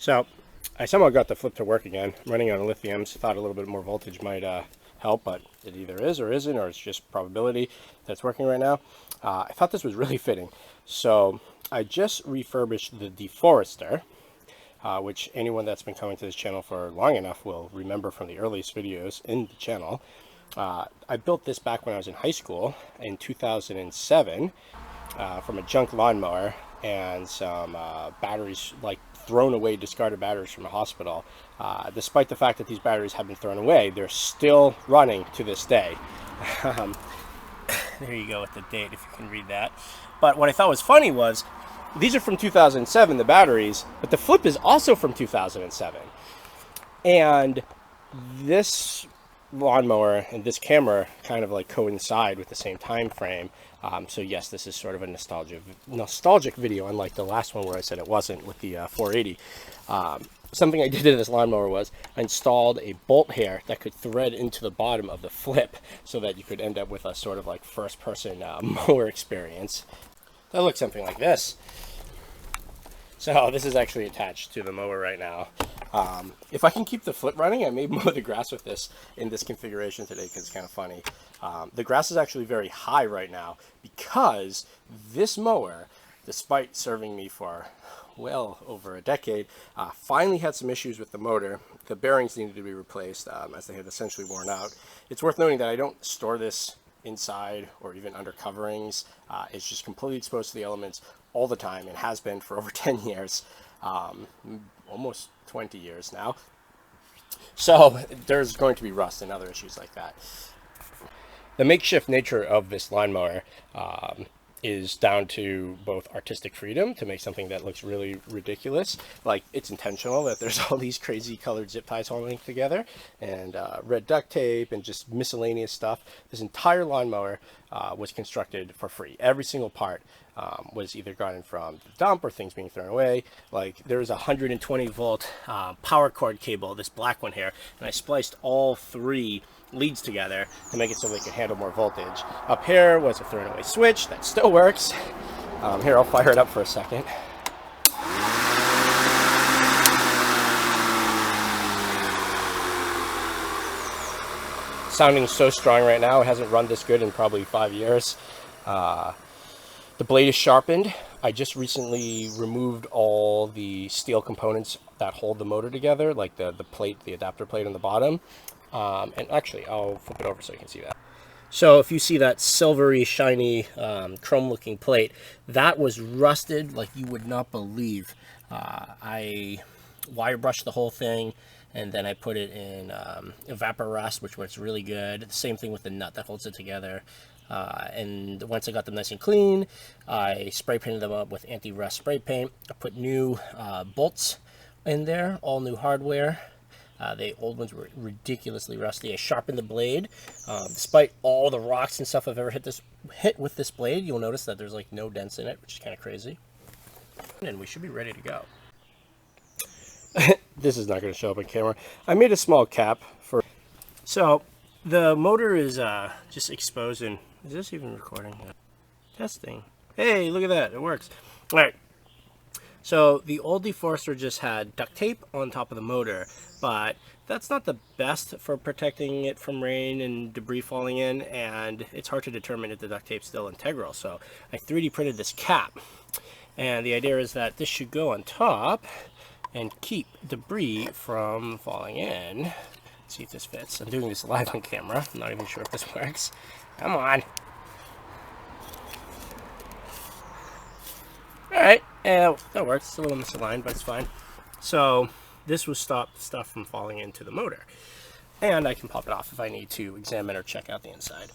So I somehow got the flip to work again. I'm running on lithiums. Thought a little bit more voltage might help, but it either is or isn't, or it's just probability that's working right now. I thought this was really fitting. So I just refurbished the Deforester, which anyone that's been coming to this channel for long enough will remember from the earliest videos in the channel. I built this back when I was in high school in 2007 from a junk lawnmower and some batteries, like thrown away discarded batteries from a hospital. Despite the fact that these batteries have been thrown away, they're still running to this day. There you go with the date, if you can read that. But what I thought was funny was, these are from 2007, the batteries, but the flip is also from 2007. And this lawnmower and this camera kind of like coincide with the same time frame. So yes, this is sort of a nostalgic video, unlike the last one where I said it wasn't with the 480. Something I did to this lawnmower was I installed a bolt hair that could thread into the bottom of the flip so that you could end up with a sort of like first-person mower experience. That looks something like this. So this is actually attached to the mower right now. If I can keep the flip running, I may mow the grass with this in this configuration today because it's kind of funny. The grass is actually very high right now because this mower, despite serving me for well over a decade, finally had some issues with the motor. The bearings needed to be replaced as they had essentially worn out. It's worth noting that I don't store this inside or even under coverings. It's just completely exposed to the elements all the time and has been for over 10 years, almost 20 years now. So there's going to be rust and other issues like that. The makeshift nature of this lawnmower is down to both artistic freedom to make something that looks really ridiculous. Like, it's intentional that there's all these crazy colored zip ties all linked together, and red duct tape and just miscellaneous stuff. This entire lawnmower was constructed for free. Every single part was either gotten from the dump or things being thrown away. Like, there's a 120 volt power cord cable, this black one here, and I spliced all three leads together to make it so they could handle more voltage. Up here was a thrown away switch that still works. Here, I'll fire it up for a second. Sounding so strong right now. It hasn't run this good in probably 5 years. The blade is sharpened. I just recently removed all the steel components that hold the motor together, like the plate, the adapter plate on the bottom. And actually, I'll flip it over so you can see that. So if you see that silvery, shiny, chrome-looking plate, that was rusted like you would not believe. I wire brushed the whole thing, and then I put it in Evaporust, which works really good. The same thing with the nut that holds it together. And once I got them nice and clean, I spray painted them up with anti-rust spray paint. I put new bolts in there, all new hardware. The old ones were ridiculously rusty. I sharpened the blade. Despite all the rocks and stuff I've ever hit with this blade, you'll notice that there's like no dents in it, which is kind of crazy. And we should be ready to go. This is not going to show up on camera. I made a small cap for... So the motor is just exposed, and is this even recording? Testing. Hey, look at that. It works. All right. So the old Deforester just had duct tape on top of the motor, but that's not the best for protecting it from rain and debris falling in, and it's hard to determine if the duct tape's still integral. So I 3D printed this cap, and the idea is that this should go on top and keep debris from falling in. Let's see if this fits. I'm doing this live on camera. I'm not even sure if this works. Come on. Alright, that works. It's a little misaligned, but it's fine. So this will stop stuff from falling into the motor. And I can pop it off if I need to examine or check out the inside.